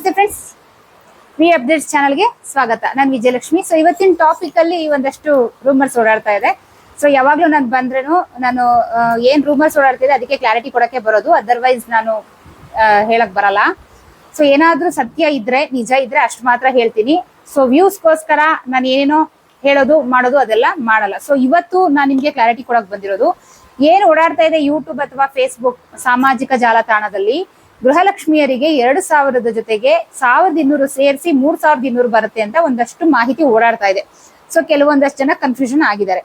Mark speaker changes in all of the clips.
Speaker 1: ನಮಸ್ತೆ friends, V updates ಚಾನಲ್ಗೆ ಸ್ವಾಗತ. ನಾನು ವಿಜಯಲಕ್ಷ್ಮಿ. ಸೊ ಇವತ್ತಿನ ಟಾಪಿಕ್ ಅಲ್ಲಿ ಒಂದಷ್ಟು ರೂಮರ್ಸ್ ಓಡಾಡ್ತಾ ಇದೆ. ಸೊ ಯಾವಾಗ್ಲೂ ನಾನು ಬಂದ್ರೇನು ನಾನು ಏನ್ ರೂಮರ್ಸ್ ಓಡಾಡ್ತಿದೆ ಅದಕ್ಕೆ ಕ್ಲಾರಿಟಿ ಕೊಡಕ್ಕೆ ಬರೋದು, ಅದರ್ವೈಸ್ ನಾನು ಹೇಳಕ್ ಬರಲ್ಲ. ಸೊ ಏನಾದ್ರೂ ಸತ್ಯ ಇದ್ರೆ, ನಿಜ ಇದ್ರೆ ಅಷ್ಟು ಮಾತ್ರ ಹೇಳ್ತೀನಿ. ಸೊ ವ್ಯೂಸ್ಗೋಸ್ಕರ ನಾನು ಏನೇನೋ ಹೇಳೋದು ಮಾಡೋದು ಅದೆಲ್ಲ ಮಾಡಲ್ಲ. ಸೊ ಇವತ್ತು ನಾನು ನಿಮ್ಗೆ ಕ್ಲಾರಿಟಿ ಕೊಡಕ್ ಬಂದಿರೋದು, ಏನ್ ಓಡಾಡ್ತಾ ಇದೆ ಯೂಟ್ಯೂಬ್ ಅಥವಾ ಫೇಸ್ಬುಕ್ ಸಾಮಾಜಿಕ ಜಾಲತಾಣದಲ್ಲಿ ಗೃಹಲಕ್ಷ್ಮಿಯರಿಗೆ 2,000 ಜೊತೆಗೆ 1,200 ಸೇರಿಸಿ 3,200 ಬರುತ್ತೆ ಅಂತ ಒಂದಷ್ಟು ಮಾಹಿತಿ ಓಡಾಡ್ತಾ ಇದೆ. ಸೊ ಕೆಲವೊಂದಷ್ಟು ಜನ ಕನ್ಫ್ಯೂಷನ್ ಆಗಿದ್ದಾರೆ.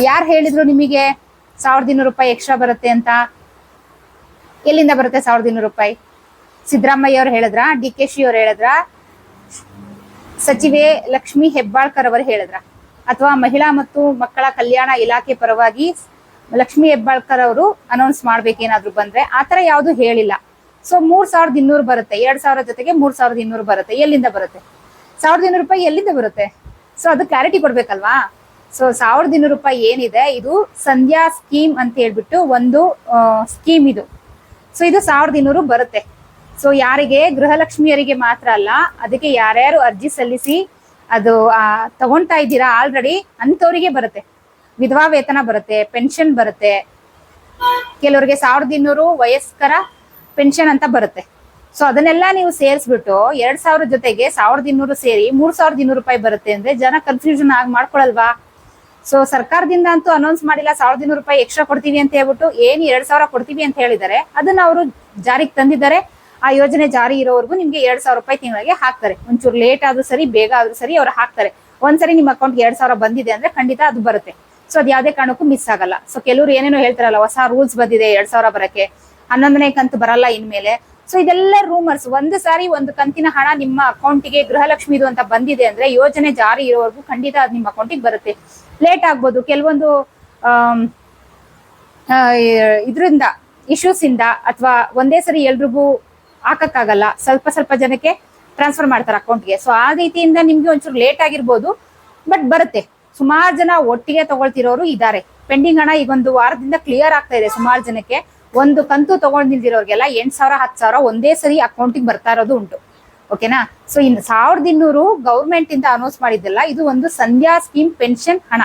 Speaker 1: ಯಾರು ಹೇಳಿದ್ರು ನಿಮಗೆ 1,200 ರೂಪಾಯಿ ಎಕ್ಸ್ಟ್ರಾ ಬರುತ್ತೆ ಅಂತ? ಎಲ್ಲಿಂದ ಬರುತ್ತೆ 1,200 ರೂಪಾಯಿ? ಸಿದ್ದರಾಮಯ್ಯ ಅವ್ರು ಹೇಳಿದ್ರ? DK ಶಿ ಅವ್ರು ಹೇಳಿದ್ರ? ಸಚಿವೆ ಲಕ್ಷ್ಮಿ ಹೆಬ್ಬಾಳ್ಕರ್ ಅವರು ಹೇಳಿದ್ರ? ಅಥವಾ ಮಹಿಳಾ ಮತ್ತು ಮಕ್ಕಳ ಕಲ್ಯಾಣ ಇಲಾಖೆ ಪರವಾಗಿ ಲಕ್ಷ್ಮಿ ಹೆಬ್ಬಾಳ್ಕರ್ ಅವರು ಅನೌನ್ಸ್ ಮಾಡ್ಬೇಕೇನಾದ್ರು ಬಂದ್ರೆ? ಆತರ ಯಾವ್ದು ಹೇಳಿಲ್ಲ. ಸೊ 3,200 ಬರುತ್ತೆ, 2,000 ಜೊತೆಗೆ 3,200 ಬರುತ್ತೆ. ಎಲ್ಲಿಂದ ಬರುತ್ತೆ 1,200 ರೂಪಾಯಿ? ಎಲ್ಲಿಂದ ಬರುತ್ತೆ? ಸೊ ಅದು ಕ್ಲಾರಿಟಿ ಕೊಡ್ಬೇಕಲ್ವಾ? ಸೊ 1,200 ರೂಪಾಯಿ ಏನಿದೆ, ಇದು ಸಂಧ್ಯಾ ಸ್ಕೀಮ್ ಅಂತ ಹೇಳ್ಬಿಟ್ಟು ಒಂದು ಸ್ಕೀಮ್ ಇದು. ಸೊ ಇದು 1,200 ಬರುತ್ತೆ. ಸೊ ಯಾರಿಗೆ? ಗೃಹಲಕ್ಷ್ಮಿಯರಿಗೆ ಮಾತ್ರ ಅಲ್ಲ, ಅದಕ್ಕೆ ಯಾರ್ಯಾರು ಅರ್ಜಿ ಸಲ್ಲಿಸಿ ಅದು ತಗೊಂತಾ ಇದ್ದೀರಾ ಆಲ್ರೆಡಿ ಅಂತವ್ರಿಗೆ ಬರುತ್ತೆ. ವಿಧವಾ ವೇತನ ಬರುತ್ತೆ, ಪೆನ್ಷನ್ ಬರುತ್ತೆ, ಕೆಲವರಿಗೆ 1,200 ವಯಸ್ಕರ ಪೆನ್ಷನ್ ಅಂತ ಬರುತ್ತೆ. ಸೊ ಅದನ್ನೆಲ್ಲ ನೀವು ಸೇರಿಸ್ಬಿಟ್ಟು 2,000 ಜೊತೆಗೆ 1,200 ಸೇರಿ 3,200 ರೂಪಾಯಿ ಬರುತ್ತೆ ಅಂದ್ರೆ ಜನ ಕನ್ಫ್ಯೂಷನ್ ಆಗಿ ಮಾಡ್ಕೊಳಲ್ವಾ? ಸೊ ಸರ್ಕಾರದಿಂದ ಅಂತೂ ಅನೌನ್ಸ್ ಮಾಡಿಲ್ಲ 1,200 ರೂಪಾಯಿ ಎಕ್ಸ್ಟ್ರಾ ಕೊಡ್ತೀವಿ ಅಂತ ಹೇಳ್ಬಿಟ್ಟು. ಏನು 2,000 ಕೊಡ್ತೀವಿ ಅಂತ ಹೇಳಿದ್ದಾರೆ, ಅದನ್ನ ಅವರು ಜಾರಿಗೆ ತಂದಿದ್ದಾರೆ. ಆ ಯೋಜನೆ ಜಾರಿ ಇರೋವರೆಗೂ ನಿಮ್ಗೆ 2,000 ರೂಪಾಯಿ ತಿಂಗಳಿಗೆ ಹಾಕ್ತಾರೆ. ಒಂಚೂರು ಲೇಟ್ ಆದ್ರೂ ಸರಿ, ಬೇಗ ಆದ್ರೂ ಸರಿ ಅವ್ರು ಹಾಕ್ತಾರೆ. ಒಂದ್ಸರಿ ನಿಮ್ಮ ಅಕೌಂಟ್ 2,000 ಬಂದಿದೆ ಅಂದ್ರೆ ಖಂಡಿತ ಅದು ಬರುತ್ತೆ. ಸೊ ಅದ್ ಯಾವ್ದೇ ಕಾರಣಕ್ಕೂ ಮಿಸ್ ಆಗಲ್ಲ. ಸೊ ಕೆಲವರು ಏನೇನೋ ಹೇಳ್ತಾರಲ್ಲ, ಹೊಸ ರೂಲ್ಸ್ ಬಂದಿದೆ 2,000 ಬರಕ್ಕೆ, 11ನೇ ಕಂತು ಬರಲ್ಲ ಇನ್ಮೇಲೆ. ಸೊ ಇದೆಲ್ಲ ರೂಮರ್ಸ್. ಒಂದು ಸಾರಿ ಒಂದು ಕಂತಿನ ಹಣ ನಿಮ್ಮ ಅಕೌಂಟಿಗೆ ಗೃಹಲಕ್ಷ್ಮಿದು ಅಂತ ಬಂದಿದೆ ಅಂದ್ರೆ ಯೋಜನೆ ಜಾರಿ ಇರೋವರೆಗೂ ಖಂಡಿತ ಅದು ನಿಮ್ಮ ಅಕೌಂಟಿಗೆ ಬರುತ್ತೆ. ಲೇಟ್ ಆಗ್ಬೋದು, ಕೆಲವೊಂದು ಇದ್ರಿಂದ ಇಶ್ಯೂಸ್ ಇಂದ, ಅಥವಾ ಒಂದೇ ಸರಿ ಎಲ್ರಿಗೂ ಹಾಕಕ್ಕಾಗಲ್ಲ, ಸ್ವಲ್ಪ ಸ್ವಲ್ಪ ಜನಕ್ಕೆ ಟ್ರಾನ್ಸ್ಫರ್ ಮಾಡ್ತಾರೆ ಅಕೌಂಟ್ಗೆ. ಸೊ ಆ ರೀತಿಯಿಂದ ನಿಮ್ಗೆ ಒಂಚೂರು ಲೇಟ್ ಆಗಿರ್ಬೋದು, ಬಟ್ ಬರುತ್ತೆ. ಸುಮಾರು ಜನ ಒಟ್ಟಿಗೆ ತಗೊಳ್ತಿರೋರು ಇದ್ದಾರೆ. ಪೆಂಡಿಂಗ್ ಹಣ ಈಗ 1 ವಾರದಿಂದ ಕ್ಲಿಯರ್ ಆಗ್ತಾ ಇದೆ ಸುಮಾರು ಜನಕ್ಕೆ. ಒಂದು ಕಂತು ತಗೊಂಡ್ ನಿಂತಿರೋರ್ಗೆಲ್ಲ 8,000 10,000 ಒಂದೇ ಸರಿ ಅಕೌಂಟಿಗೆ ಬರ್ತಾ ಇರೋದು ಉಂಟು. ಓಕೆನಾ? ಸೊ ಇನ್ನು 1,200 ಗೌರ್ಮೆಂಟ್ ಇಂದ ಅನೌನ್ಸ್ ಮಾಡಿದ್ದಲ್ಲ, ಇದು ಒಂದು ಸಂಧ್ಯಾ ಸ್ಕೀಮ್ ಪೆನ್ಷನ್ ಹಣ.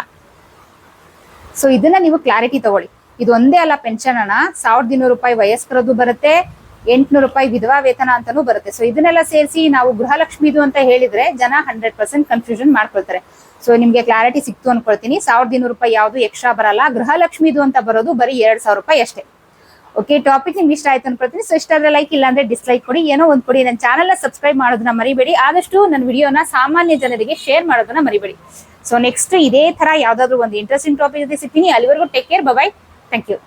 Speaker 1: ಸೊ ಇದನ್ನ ನೀವು ಕ್ಲಾರಿಟಿ ತಗೊಳ್ಳಿ. ಇದು ಒಂದೇ ಅಲ್ಲ ಪೆನ್ಷನ್ ಹಣ, 1,200 ರೂಪಾಯಿ ವಯಸ್ಕರದ್ದು ಬರುತ್ತೆ, 800 ರೂಪಾಯಿ ವಿಧವಾ ವೇತನ ಅಂತಾನೂ ಬರುತ್ತೆ. ಸೊ ಇದನ್ನೆಲ್ಲ ಸೇರಿಸಿ ನಾವು ಗೃಹಲಕ್ಷ್ಮಿದು ಅಂತ ಹೇಳಿದ್ರೆ ಜನ 100% ಕನ್ಫ್ಯೂಷನ್ ಮಾಡ್ಕೊಳ್ತಾರೆ. ಸೊ ನಿಮ್ಗೆ ಕ್ಲಾರಿಟಿ ಸಿಕ್ತು ಅನ್ಕೊಳ್ತೀನಿ. 1,200 ರೂಪಾಯಿ ಯಾವ್ದು ಎಕ್ಸ್ಟ್ರಾ ಬರಲ್ಲ, ಗೃಹಲಕ್ಷ್ಮಿದು ಅಂತ ಬರೋದು ಬರೀ 2,000 ರೂಪಾಯಿ ಅಷ್ಟೇ. ಓಕೆ, ಟಾಪಿಕ್ ನಿಮ್ಗೆ ಇಷ್ಟ ಆಯ್ತು ಅನ್ಕೊಳ್ತೀನಿ. ಸೊ ಇಷ್ಟ ಆದ್ರೆ ಲೈಕ್, ಇಲ್ಲ ಅಂದ್ರೆ ಡಿಸ್ಲೈಕ್ ಕೊಡಿ, ಏನೋ ಒಂದ್ ಕೊಡಿ. ನನ್ನ ಚಾನೆಲ್ ಸಬ್ಸ್ಕ್ರೈಬ್ ಮಾಡೋದನ್ನ ಮರಿಬೇಡಿ. ಆದಷ್ಟು ನನ್ನ ವಿಡಿಯೋನ ಸಾಮಾನ್ಯ ಜನರಿಗೆ ಶೇರ್ ಮಾಡೋದನ್ನ ಮರಿಬೇಡಿ. ಸೊ ನೆಕ್ಸ್ಟ್ ಇದೇ ತರ ಯಾವ್ದಾದ್ರು ಒಂದು ಇಂಟ್ರೆಸ್ಟಿಂಗ್ ಟಾಪಿಕ್ ಜೊತೆ ಸಿಗ್ತೀನಿ. ಅಲ್ಲಿವರೆಗೂ take care, bye. Thank you.